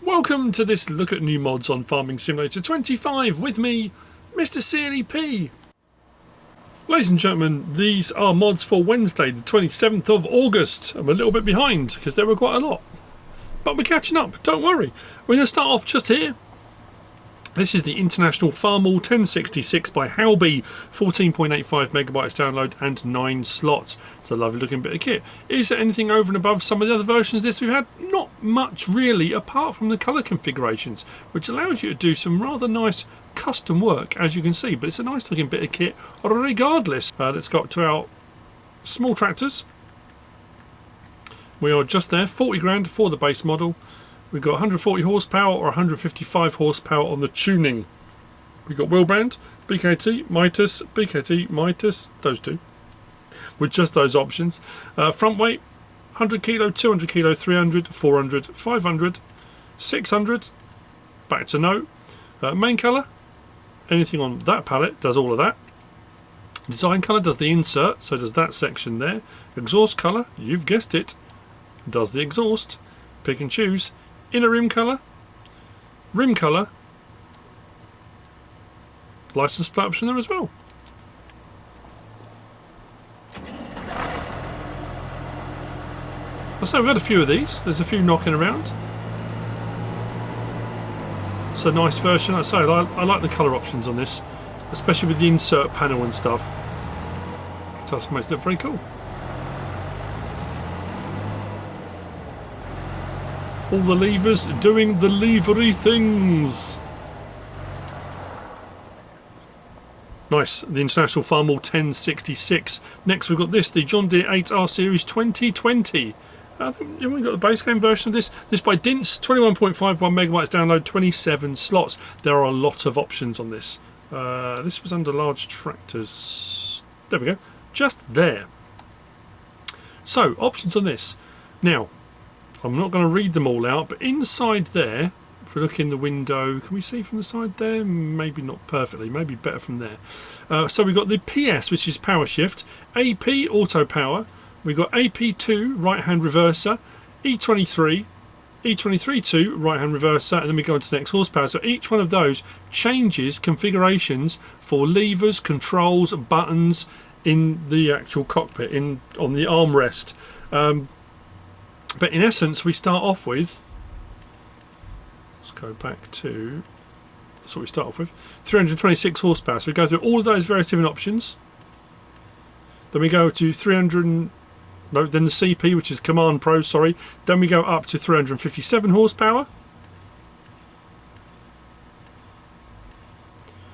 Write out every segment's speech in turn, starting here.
Welcome to this look at new mods on Farming Simulator 25 with me, MrSealyp. Ladies and gentlemen, these are mods for Wednesday the 27th of August. I'm a little bit behind because there were quite a lot, but we're catching up, don't worry. We're going to start off just here. This is the International Farmall 1066 by Haubi, 14.85 megabytes download and 9 slots. It's a lovely looking bit of kit. Is there anything over and above some of the other versions of this we've had? Not much really, apart from the colour configurations, which allows you to do some rather nice custom work, as you can see. But it's a nice looking bit of kit regardless. Let's go up to our small tractors. We are just there, 40 grand for the base model. We've got 140 horsepower or 155 horsepower on the tuning. We've got wheel brand, BKT, Mitas, those two, with just those options. Front weight, 100 kilo, 200 kilo, 300, 400, 500, 600, back to no. Main colour, anything on that palette does all of that. Design colour does the insert, so does that section there. Exhaust colour, you've guessed it, does the exhaust. Pick and choose. Inner rim colour, license plate option there as well. I say we've had a few of these. There's a few knocking around. It's a nice version. I say I like the colour options on this, especially with the insert panel and stuff. Just makes it look very cool. All the levers doing the levery things. Nice, the International Farmall 1066. Next we've got this, the John Deere 8R Series 2020. I think we've got the base game version of this. This by Dince, 21.51 megabytes download, 27 slots. There are a lot of options on this. This was under large tractors. There we go, just there. So, options on this. Now, I'm not going to read them all out, but inside there, if we look in the window, can we see from the side there? Maybe not perfectly, maybe better from there. So we've got the PS, which is power shift, AP auto power, we've got AP2 right hand reverser, E23, E23 right hand reverser, and then we go into the next horsepower. So each one of those changes configurations for levers, controls, buttons in the actual cockpit, on the armrest. But in essence, we start off with, let's go back to, that's what we start off with, 326 horsepower. So we go through all of those various different options. Then we go to 300, no, then the CP, which is Command Pro, sorry. Then we go up to 357 horsepower.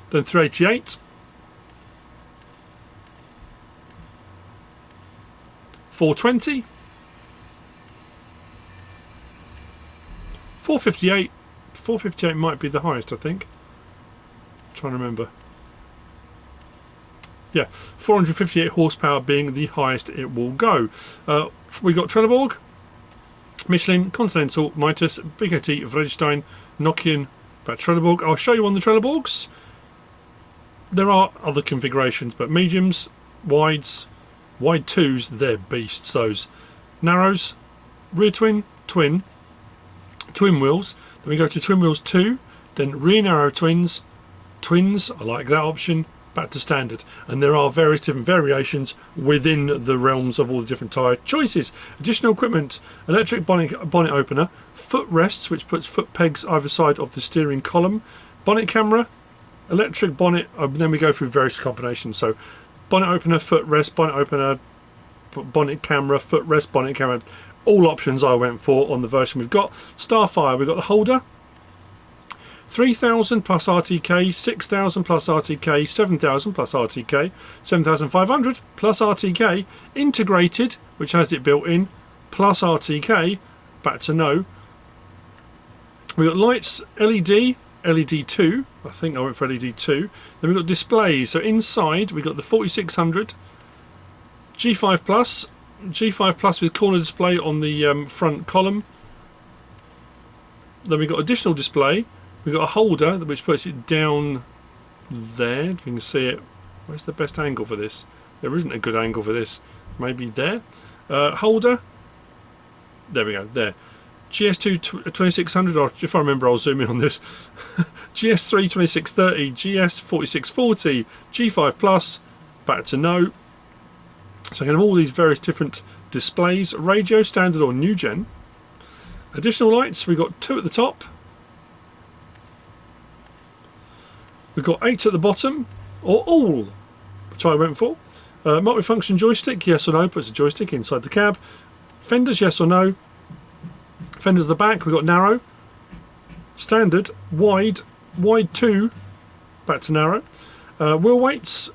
Then 388. 420. 458. 458 might be the highest, I think. I'm trying to remember. Yeah, 458 horsepower being the highest it will go. We got Trelleborg, Michelin, Continental, Mitas, BKT, Vredestein, Nokian, but Trelleborg. I'll show you on the Trelleborgs. There are other configurations, but mediums, wides, wide twos, they're beasts, those. Narrows, rear twin, twin wheels, then we go to twin wheels 2, then rear narrow twins, I like that option, back to standard. And there are various different variations within the realms of all the different tyre choices. Additional equipment, electric bonnet opener, foot rests, which puts foot pegs either side of the steering column, bonnet camera, electric bonnet, then we go through various combinations. So bonnet opener, foot rest, bonnet opener, bonnet camera, foot rest, bonnet camera. All options I went for on the version we've got. Starfire, we've got the holder, 3,000 plus RTK, 6,000 plus RTK, 7,000 plus RTK, 7,500 plus RTK, integrated, which has it built in, plus RTK, back to no. We've got lights, LED, LED2, I think I went for LED2. Then we've got displays, so inside we've got the 4600, G5 Plus, G5 Plus with corner display on the front column. Then we've got additional display. We've got a holder which puts it down there. If you can see it. Where's the best angle for this? There isn't a good angle for this. Maybe there. Holder. There we go. There. GS2 2600, or if I remember I'll zoom in on this, GS3 2630, GS 4640, G5 Plus, back to no. So you have all these various different displays, radio, standard or new gen. Additional lights, we've got 2 at the top. We've got 8 at the bottom, or all, which I went for. Multifunction joystick, yes or no, puts a joystick inside the cab. Fenders, yes or no. Fenders at the back, we've got narrow, standard, wide, wide 2, back to narrow. Wheel weights,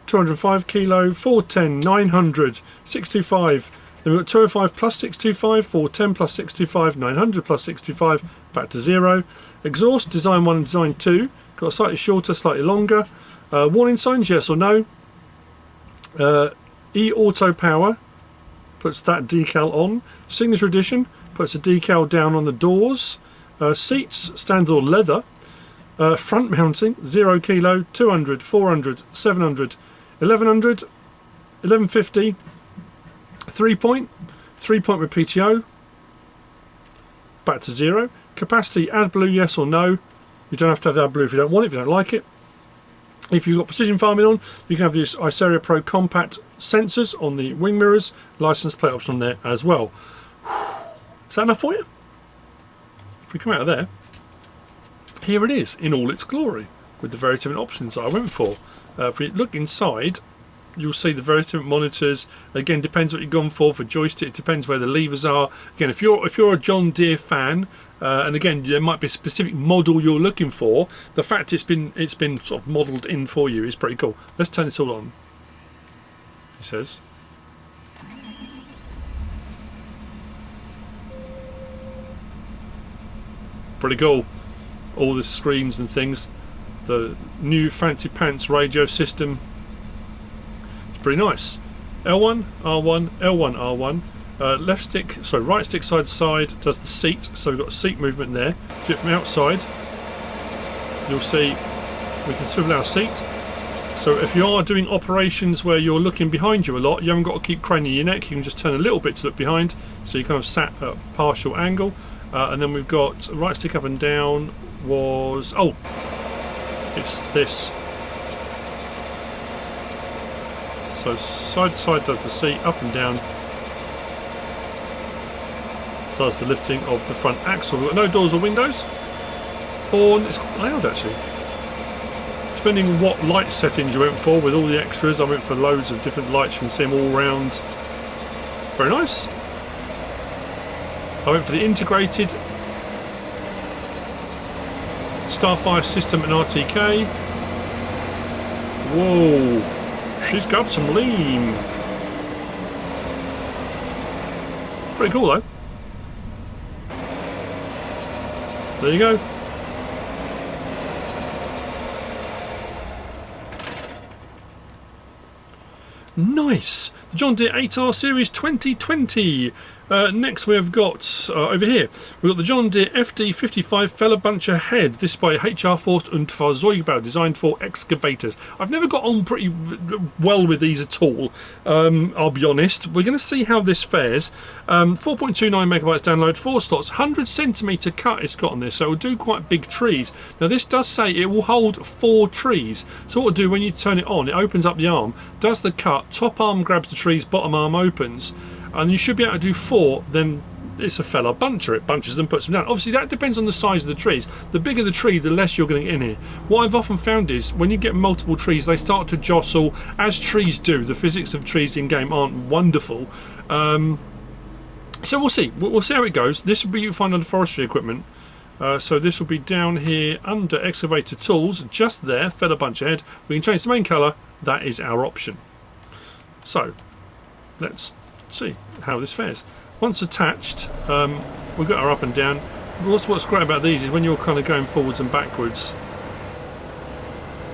205 kilo, 410, 900, 625. Then we've got 205 plus 625, 410 plus 625, 900 plus 625, back to 0. Exhaust, design 1 and design 2. Got a slightly shorter, slightly longer. Warning signs, yes or no. E-Auto Power, puts that decal on. Signature Edition, puts a decal down on the doors. Seats, standard or leather. Front mounting, 0 kilo, 200, 400, 700, 1100, 1150. 3-point with PTO, back to 0. Capacity, add blue, yes or no. You don't have to have add blue if you don't want it, if you don't like it. If you've got precision farming on, you can have this Iceria Pro compact sensors on the wing mirrors, license plate option on there as well. Is that enough for you? If we come out of there, here it is in all its glory with the various different options that I went for. If we look inside, you'll see the various different monitors. Again, depends what you've gone for joystick. It depends where the levers are. Again, if you're a John Deere fan, and again there might be a specific model you're looking for, the fact it's been sort of modelled in for you is pretty cool. Let's turn this all on. He says. Pretty cool. All the screens and things. The new fancy pants radio system. Pretty nice. L1, R1, L1, R1. Left stick, sorry, right stick side to side does the seat. So we've got seat movement there. Do it from outside. You'll see we can swivel our seat. So if you are doing operations where you're looking behind you a lot, you haven't got to keep craning your neck. You can just turn a little bit to look behind. So you kind of sat at a partial angle. And then we've got right stick up and down was, oh, it's this. So side to side does the seat, up and down does the lifting of the front axle. We've got no doors or windows. Horn, it's quite loud actually. Depending on what light settings you went for with all the extras, I went for loads of different lights. You can see them all round. Very nice. I went for the integrated Starfire system and RTK. Whoa. She's got some lean. Pretty cool though. There you go. Nice. The John Deere 8R Series 2020. Next we have got over here we've got the John Deere FD55 Fellerbuncher head. This by HR Forst und Fahrzeugbau, designed for excavators. I've never got on pretty well with these at all. I'll be honest. We're going to see how this fares. 4.29 megabytes download, 4 slots, 100 centimetre cut it's got on this, so it will do quite big trees. Now this does say it will hold 4 trees. So what it'll do when you turn it on, it opens up the arm, does the cut, top arm grabs the trees, bottom arm opens. And you should be able to do 4, then it's a Fellerbuncher. It bunches them, puts them down. Obviously that depends on the size of the trees. The bigger the tree, the less you're going to get in here. What I've often found is when you get multiple trees, they start to jostle, as trees do. The physics of trees in game aren't wonderful. So we'll see. We'll see how it goes. This will be you find under forestry equipment. So this will be down here under excavator tools, just there, Fellerbuncher head. We can change the main colour. That is our option. So let's see how this fares. Once attached, we've got our up and down. What's great about these is when you're kind of going forwards and backwards,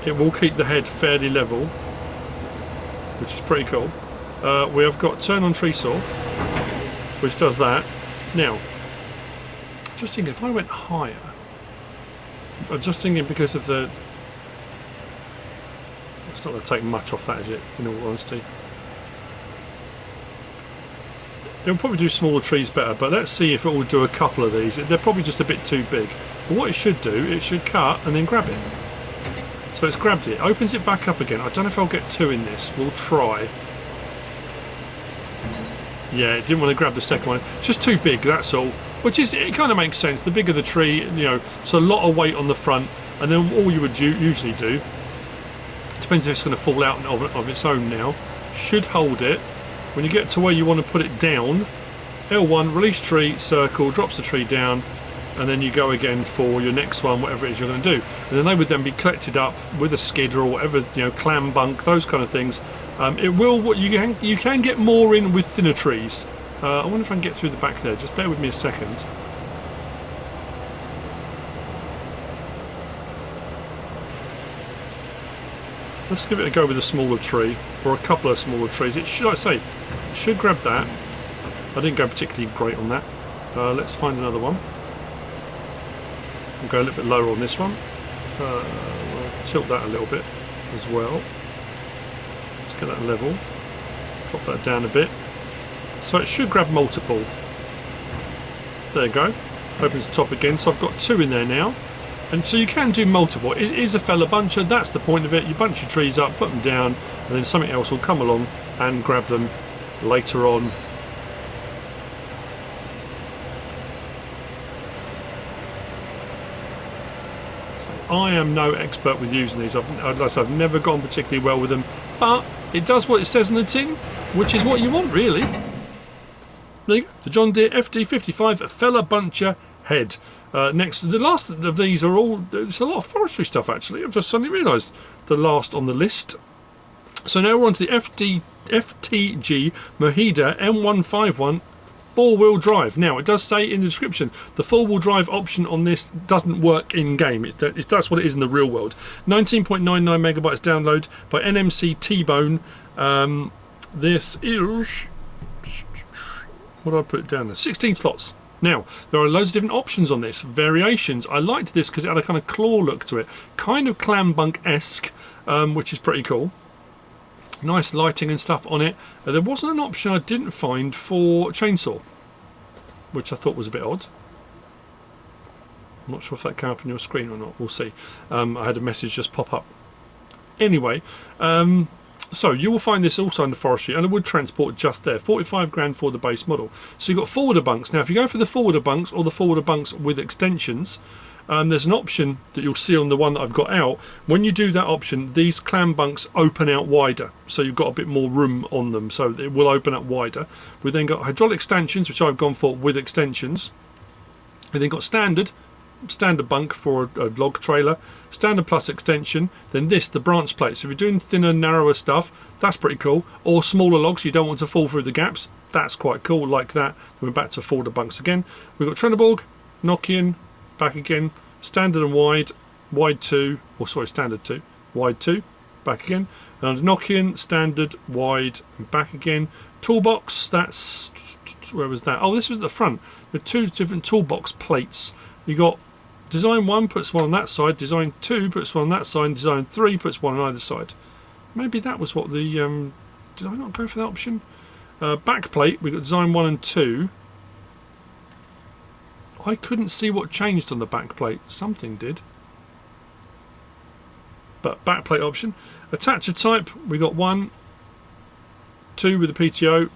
it will keep the head fairly level, which is pretty cool. We have got turn on tree saw, which does that. Now, just thinking if I went higher, I'm just thinking because of the, it's not going to take much off that, is it, in all honesty? It'll probably do smaller trees better, but let's see if it will do a couple of these. They're probably just a bit too big. But what it should do, it should cut and then grab it. So it's grabbed it, opens it back up again. I don't know if I'll get two in this. We'll try. Yeah, it didn't want to grab the second one. It's just too big, that's all. Which is, it kind of makes sense. The bigger the tree, you know, it's a lot of weight on the front. And then all you would usually do, depends if it's going to fall out of its own now, should hold it. When you get to where you want to put it down, L1, release tree, circle, drops the tree down, and then you go again for your next one, whatever it is you're going to do. And then they would then be collected up with a skidder or whatever, you know, clam bunk, those kind of things. It will, you can get more in with thinner trees. I wonder if I can get through the back there. Just bear with me a second. Let's give it a go with a smaller tree, or a couple of smaller trees. It should, like I say, it should grab that. I didn't go particularly great on that. Let's find another one. We'll go a little bit lower on this one. We'll tilt that a little bit as well. Let's get that level. Drop that down a bit. So it should grab multiple. There you go. Opens the top again. So I've got two in there now. And so you can do multiple. It is a Fellerbuncher, that's the point of it. You bunch your trees up, put them down, and then something else will come along and grab them later on. So I am no expert with using these. I've never gone particularly well with them, but it does what it says on the tin, which is what you want, really. There you go. The John Deere FD55 Fellerbuncher head. Next, the last of these are all, there's a lot of forestry stuff actually. I've just suddenly realised the last on the list. So now we're on to the FTG Moheda M151 4-wheel drive. Now it does say in the description the 4-wheel drive option on this doesn't work in game. That's what it is in the real world. 19.99 megabytes download by NMC T-Bone. This is, what do I put it down there? 16 slots. Now, there are loads of different options on this, variations. I liked this because it had a kind of claw look to it, kind of clam bunk-esque, which is pretty cool. Nice lighting and stuff on it. There wasn't an option I didn't find for chainsaw, which I thought was a bit odd. I'm not sure if that came up on your screen or not, we'll see. I had a message just pop up. Anyway, so you will find this also under forestry and a wood transport just there. 45 grand for the base model. So you've got forwarder bunks. Now if you go for the forwarder bunks or the forwarder bunks with extensions, there's an option that you'll see on the one that I've got out. When you do that option, these clam bunks open out wider, so you've got a bit more room on them, so it will open up wider. We've then got hydraulic stanchions, which I've gone for with extensions. We've then got standard bunk for a log trailer, standard plus extension, then this, the branch plate. So if you're doing thinner, narrower stuff, that's pretty cool. Or smaller logs, you don't want to fall through the gaps, that's quite cool, like that. We're back to forwarder bunks again. We've got Trenneborg, Nokian, back again, standard and wide, wide 2, or sorry, standard 2, wide 2, back again, and Nokian, standard, wide, and back again. Toolbox, that's, where was that? Oh, this was at the front. The two different toolbox plates. You got design 1 puts one on that side, design 2 puts one on that side, and design 3 puts one on either side. Maybe that was what the, did I not go for that option? Back plate, we've got design 1 and 2. I couldn't see what changed on the back plate. Something did. But back plate option. Attacher type, we got 1, 2 with the PTO.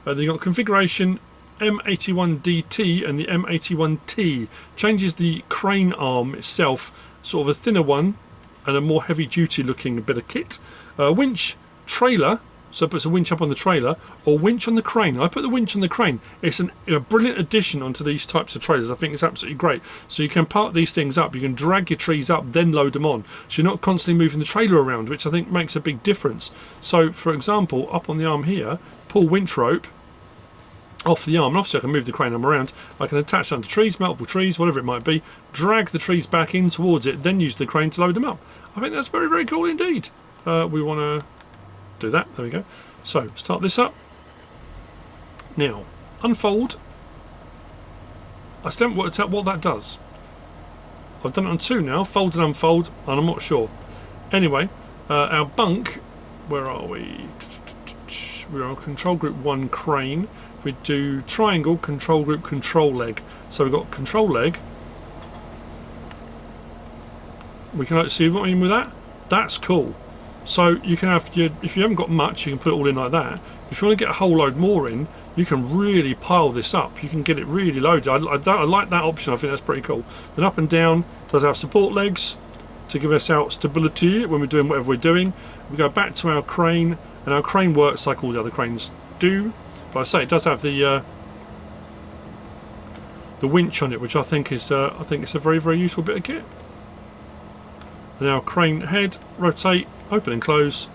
Then you got configuration M81DT and the M81T. Changes the crane arm itself, sort of a thinner one and a more heavy duty looking bit of kit. Winch trailer, so it puts a winch up on the trailer, or winch on the crane. I put the winch on the crane. It's a brilliant addition onto these types of trailers. I think it's absolutely great. So you can park these things up, you can drag your trees up, then load them on. So you're not constantly moving the trailer around, which I think makes a big difference. So for example, up on the arm here, pull winch rope off the arm, and obviously I can move the crane arm around. I can attach that to trees, multiple trees, whatever it might be, drag the trees back in towards it, then use the crane to load them up. I think that's very, very cool indeed. We want to do that. There we go. So start this up. Now unfold. I still haven't worked out what that does. I've done it on 2 now, fold and unfold, and I'm not sure. Anyway, our bunk, where are we? we're on control group 1 crane. If we do triangle, control group control leg. So we've got control leg. We can see what I mean with that. That's cool. So you can have your, if you haven't got much, you can put it all in like that. If you want to get a whole load more in, you can really pile this up. You can get it really loaded. I like that option. I think that's pretty cool. Then up and down does have support legs to give us out stability when we're doing whatever we're doing. We go back to our crane, and our crane works like all the other cranes do. But I say it does have the winch on it, which I think is it's a very, very useful bit of kit. And our crane head, rotate, open and close.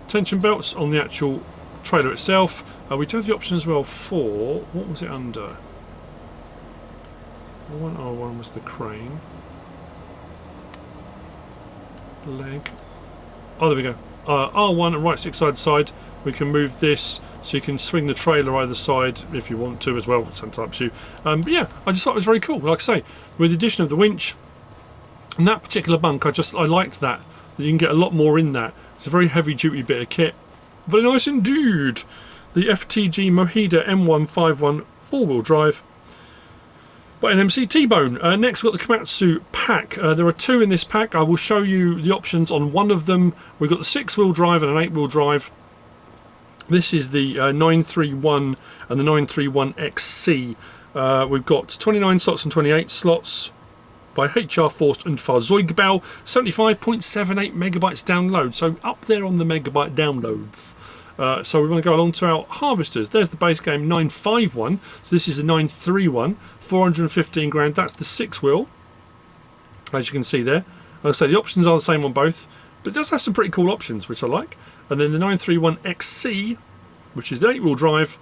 Tension belts on the actual trailer itself. We do have the option as well for, what was it under? R1 was the crane. Leg. Oh, there we go. R1 and right stick side to side. We can move this so you can swing the trailer either side if you want to as well. Sometimes you. But yeah, I just thought it was very cool. Like I say, with the addition of the winch and that particular bunk, I liked that. You can get a lot more in that. It's a very heavy duty bit of kit. Very nice indeed. The FTG Moheda M151 4-wheel drive by NMC T-Bone. Next we've got the Komatsu pack. There are 2 in this pack. I will show you the options on one of them. We've got the 6-wheel drive and an 8-wheel drive. This is the 931 and the 931XC. We've got 29 slots and 28 slots by HR Forst and Fahrzeugbau. 75.78 megabytes download, so up there on the megabyte downloads. So we're going to go along to our harvesters. There's the base game 951. So this is the 931, 415 grand. That's the 6-wheel, as you can see there. Like I say, the options are the same on both, but it does have some pretty cool options, which I like. And then the 931XC, which is the 8-wheel drive.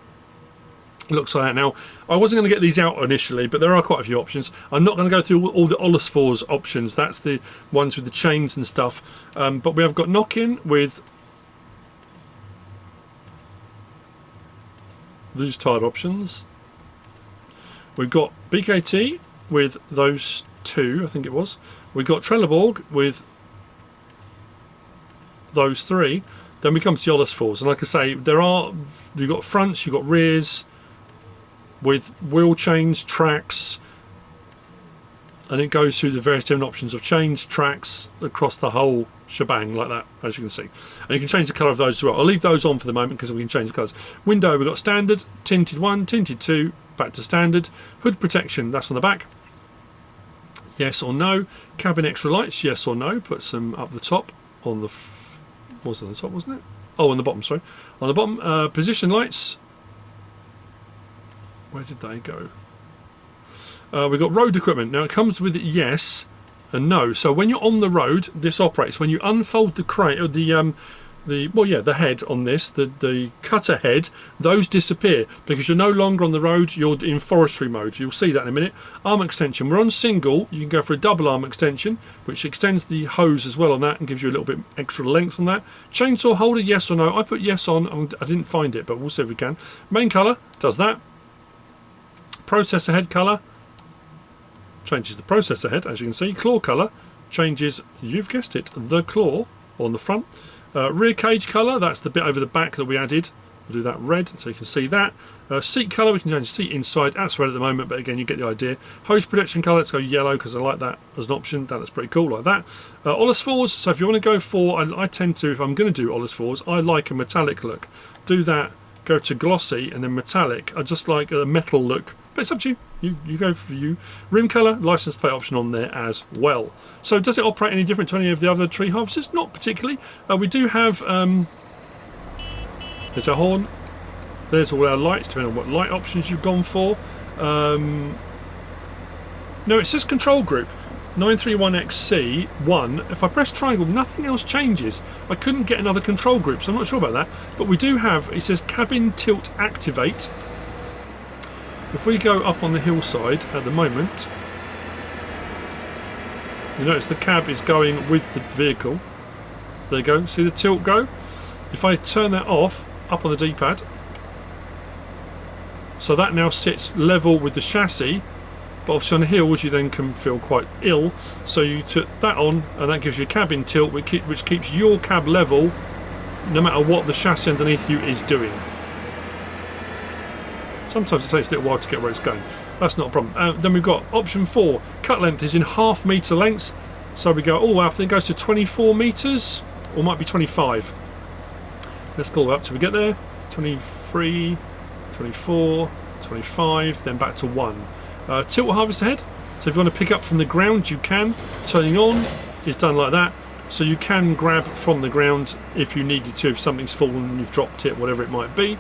It looks like that now. I wasn't going to get these out initially, but there are quite a few options. I'm not going to go through all the Olesfors options. That's the ones with the chains and stuff. But we have got knock-in with these tired options. We've got BKT with those 2, I think it was. We've got Trelleborg with those 3. Then we come to the Olesfors, and like I say, you've got fronts, you've got rears with wheel chains, tracks, and it goes through the various different options of chains, tracks across the whole shebang like that, as you can see. And you can change the colour of those as well. I'll leave those on for the moment because we can change the colours. Window, we've got standard, tinted 1, tinted 2, back to standard. Hood protection, that's on the back. Yes or no. Cabin extra lights, yes or no. Put some up the top on the... was on the top, wasn't it? Oh, on the bottom, sorry. On the bottom, position lights. Where did they go? We've got road equipment. Now it comes with yes and no. So when you're on the road, this operates. When you unfold the crane, or the head on this, the cutter head, those disappear because you're no longer on the road. You're in forestry mode. You'll see that in a minute. Arm extension. We're on single. You can go for a double arm extension, which extends the hose as well on that and gives you a little bit extra length on that. Chainsaw holder, yes or no? I put yes on. I didn't find it, but we'll see if we can. Main colour does that. Processor head colour changes the processor head, as you can see. Claw colour changes, you've guessed it, the claw on the front. Rear cage colour, that's the bit over the back that we added. We'll do that red so you can see that. Seat colour, we can change the seat inside. That's red at the moment, but again, you get the idea. Hose protection colour, let's go yellow because I like that as an option. That looks pretty cool like that. Olesfors, so if you want to go for, I tend to, if I'm going to do Olesfors, I like a metallic look. Do that, go to glossy and then metallic. I just like a metal look, but it's up to you. You go for you. Rim colour, license plate option on there as well. So does it operate any different to any of the other tree harvesters? Not particularly. We do have, there's a horn. There's all our lights, depending on what light options you've gone for. No, it says control group. 931XC1. If I press triangle, nothing else changes. I couldn't get another control group, so I'm not sure about that. But we do have, it says cabin tilt activate. If we go up on the hillside at the moment, you notice the cab is going with the vehicle. There you go. See the tilt go? If I turn that off, up on the D-pad, so that now sits level with the chassis, but obviously on hills you then can feel quite ill, so you took that on, and that gives you a cabin tilt which keeps your cab level no matter what the chassis underneath you is doing. Sometimes it takes a little while to get where it's going. That's not a problem. Then we've got option 4. Cut length is in half metre lengths. So we go all up, and it goes to 24 metres, or might be 25. Let's go up till we get there. 23, 24, 25, then back to 1. Tilt harvest ahead. So if you want to pick up from the ground, you can. Turning on is done like that. So you can grab from the ground if you needed to, if something's fallen and you've dropped it, whatever it might be.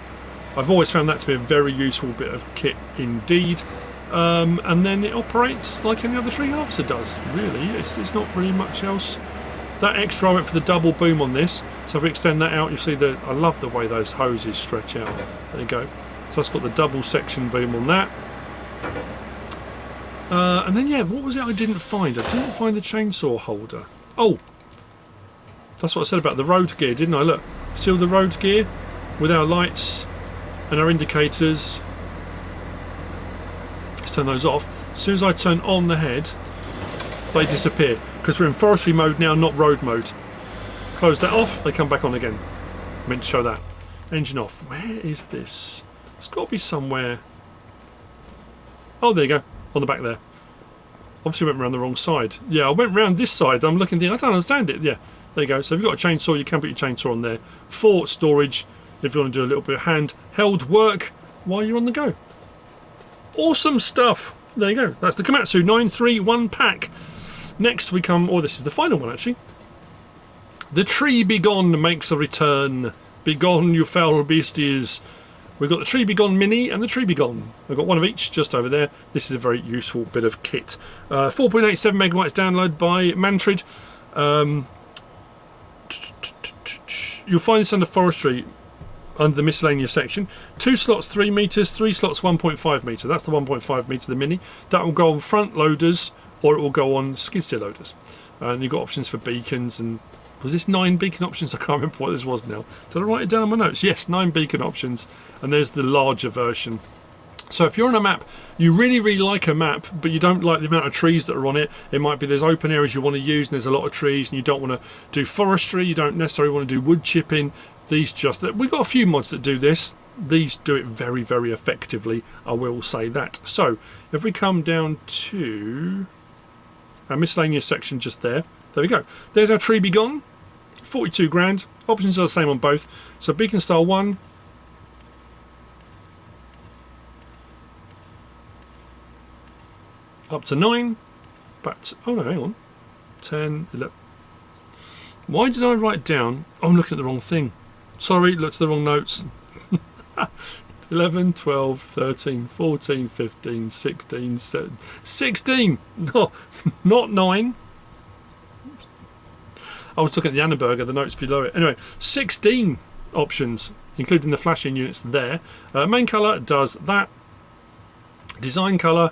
I've always found that to be a very useful bit of kit indeed. And then it operates like any other tree harvester does, really. It's not really much else. That extra, I went for the double boom on this. So if we extend that out, you see that I love the way those hoses stretch out. There you go. So that's got the double section boom on that. And then, yeah, what was it I didn't find? I didn't find the chainsaw holder. Oh, that's what I said about the road gear, didn't I? Look, still the road gear with our lights and our indicators. Let's turn those off. As soon as I turn on the head, they disappear because we're in forestry mode now, not road mode. Close that off, they come back on again. Meant to show that. Engine off. Where is this? It's got to be somewhere. Oh, there you go, on the back there. Obviously went around the wrong side. Yeah, I went round this side. I'm looking there. I don't understand it. Yeah, there you go. So if you've got a chainsaw, you can put your chainsaw on there for storage if you want to do a little bit of handheld work while you're on the go. Awesome stuff. There you go. That's the Komatsu 931 pack. Next we come, or this is the final one actually. The Tree Begone makes a return. Begone, you foul beasties. We've got the Tree Begone Mini and the Tree Begone. I've got one of each just over there. This is a very useful bit of kit. 4.87 megabytes download by Mantrid. You'll find this under forestry, under the miscellaneous section. 2 slots 3 metres, 3 slots 1.5 metre. That's the 1.5 metre, the Mini. That will go on front loaders or it will go on skid steer loaders. And you've got options for beacons and... Was this 9 beacon options? I can't remember what this was now. Did I write it down on my notes? Yes, 9 beacon options. And there's the larger version. So if you're on a map, you really like a map, but you don't like the amount of trees that are on it. It might be there's open areas you want to use and there's a lot of trees and you don't want to do forestry. You don't necessarily want to do wood chipping. These just... We've got a few mods that do this. These do it very effectively. I will say that. So if we come down to our miscellaneous section just there. There we go. There's our Tree Begone. 42 grand. Options are the same on both. So beacon style 1. Up to 9. Back to, oh no, hang on. 10, 11. Why did I write down? Oh, I'm looking at the wrong thing. Sorry, looked at the wrong notes. 11, 12, 13, 14, 15, 16, 17, 16! No, not 9. I was looking at the Annenberger, the notes below it. Anyway, 16 options, including the flashing units there. Main colour does that. Design colour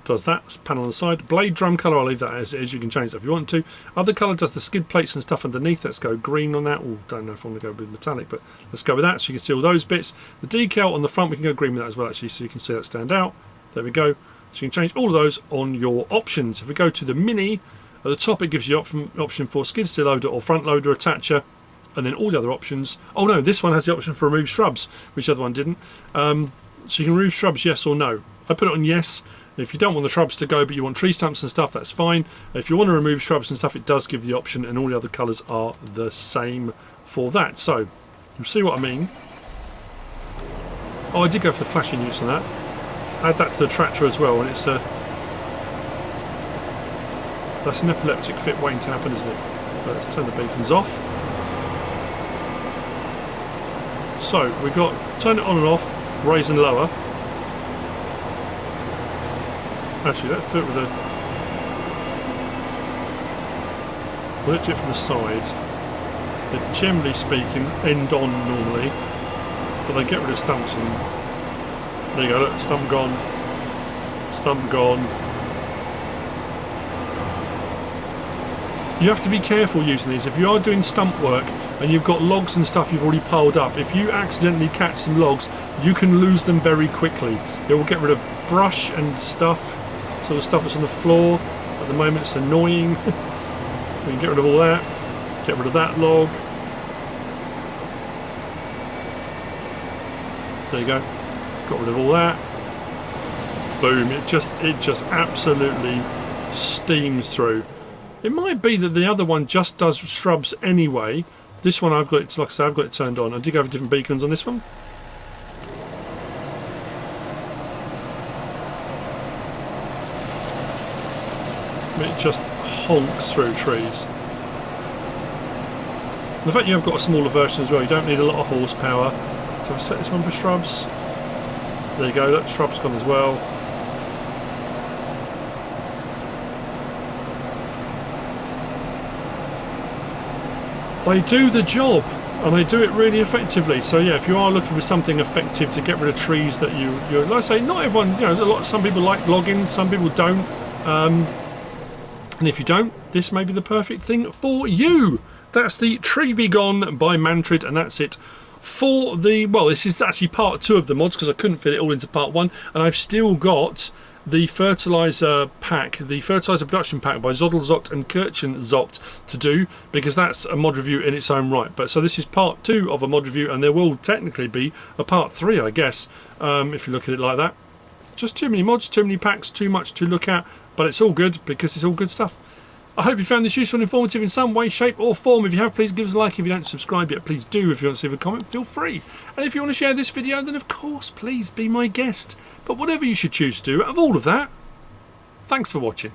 does that. Panel on the side. Blade drum colour, I'll leave that as it is. You can change that if you want to. Other colour does the skid plates and stuff underneath. Let's go green on that. Oh, don't know if I want to go with metallic, but let's go with that so you can see all those bits. The decal on the front, we can go green with that as well actually, so you can see that stand out. There we go. So you can change all of those on your options. If we go to the Mini, at the top it gives you option for skid steer loader or front loader attacher, and then all the other options. Oh no, this one has the option for remove shrubs, which the other one didn't. So you can remove shrubs, yes or no. I put it on yes. If you don't want the shrubs to go but you want tree stumps and stuff, that's fine. If you want to remove shrubs and stuff, it does give the option, and all the other colours are the same for that. So you'll see what I mean. Oh, I did go for the flashing use on that. Add that to the tractor as well, and it's that's an epileptic fit waiting to happen, isn't it? But let's turn the beacons off. So we've got turn it on and off, raise and lower. Actually, let's do it with a... We'll do it from the side. They're generally speaking end on normally, but they get rid of stumps and... There you go, look, stump gone. Stump gone. You have to be careful using these. If you are doing stump work and you've got logs and stuff you've already piled up, if you accidentally catch some logs, you can lose them very quickly. It will get rid of brush and stuff, sort of stuff that's on the floor. At the moment it's annoying. We can get rid of all that, get rid of that log. There you go, got rid of all that. Boom, it just absolutely steams through. It might be that the other one just does shrubs anyway. This one I've got it, like I said, I've got it turned on. I did have different beacons on this one. It just honks through trees. The fact you have got a smaller version as well, you don't need a lot of horsepower. So I set this one for shrubs. There you go, that shrub's gone as well. They do the job, and they do it really effectively. So yeah, if you are looking for something effective to get rid of trees that you're like I say, not everyone, you know, some people like logging, some people don't. And if you don't, this may be the perfect thing for you. That's the Tree Be Gone by Mantrid, and that's it for the, well, this is actually part 2 of the mods because I couldn't fit it all into part 1, and I've still got the fertilizer pack, the fertilizer production pack by Zodelzocht and Kirchenzocht to do, because that's a mod review in its own right. But so this is part 2 of a mod review, and there will technically be a part 3, I guess, if you look at it like that. Just too many mods, too many packs, too much to look at, but it's all good because it's all good stuff. I hope you found this useful and informative in some way, shape or form. If you have, please give us a like. If you don't subscribe yet, please do. If you want to leave a comment, feel free. And if you want to share this video, then of course, please be my guest. But whatever you should choose to do, out of all of that, thanks for watching.